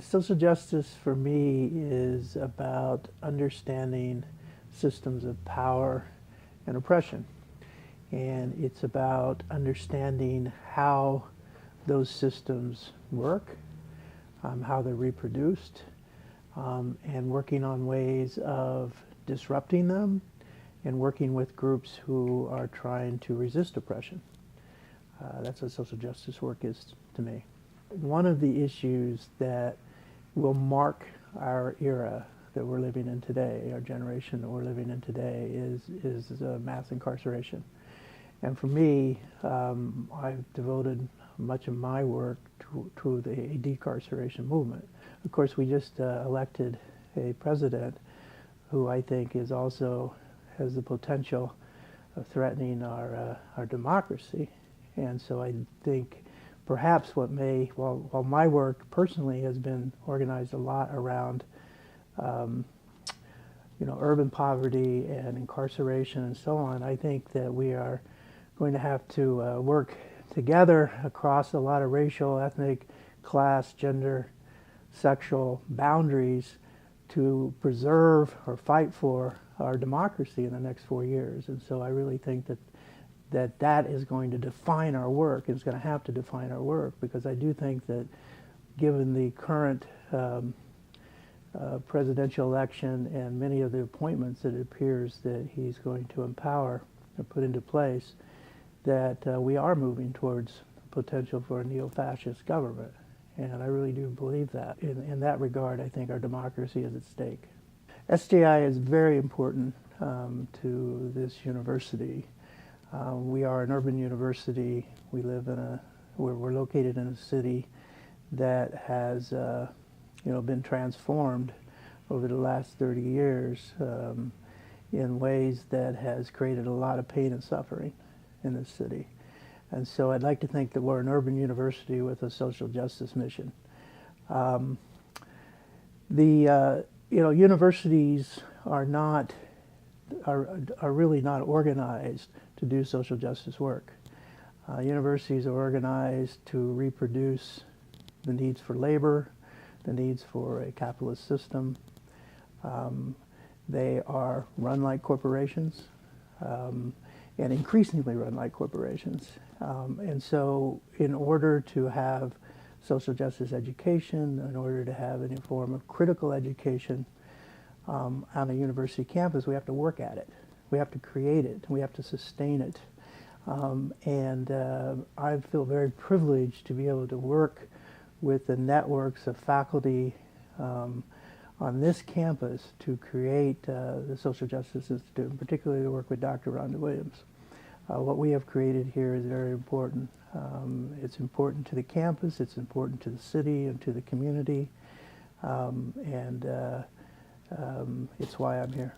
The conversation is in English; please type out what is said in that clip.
Social justice for me is about understanding systems of power and oppression. And it's about understanding how those systems work, how they're reproduced, and working on ways of disrupting them and working with groups who are trying to resist oppression. That's what social justice work is to me. One of the issues that will mark our era that we're living in today, our generation that we're living in today, is mass incarceration. And for me, I've devoted much of my work to the decarceration movement. Of course, we just elected a president who I think is also has the potential of threatening our democracy. And so I think perhaps what may, while my work personally has been organized a lot around urban poverty and incarceration and so on, I think that we are going to have to work together across a lot of racial, ethnic, class, gender, sexual boundaries to preserve or fight for our democracy in the next 4 years. And so I really think that is going to define our work. It's going to have to define our work, because I do think that given the current presidential election and many of the appointments that it appears that he's going to empower or put into place, that we are moving towards the potential for a neo-fascist government. And I really do believe that. In that regard, I think our democracy is at stake. SJI is very important to this university. We are an urban university. We live we're located in a city that has been transformed over the last 30 years in ways that has created a lot of pain and suffering in this city. And so I'd like to think that we're an urban university with a social justice mission. Universities are really not organized to do social justice work. Universities are organized to reproduce the needs for labor, the needs for a capitalist system. They are run like corporations, and increasingly run like corporations. And so in order to have social justice education, in order to have any form of critical education on a university campus, we have to work at it. We have to create it. We have to sustain it. I feel very privileged to be able to work with the networks of faculty on this campus to create the Social Justice Institute, and particularly to work with Dr. Rhonda Williams. What we have created here is very important. It's important to the campus, it's important to the city and to the community, it's why I'm here.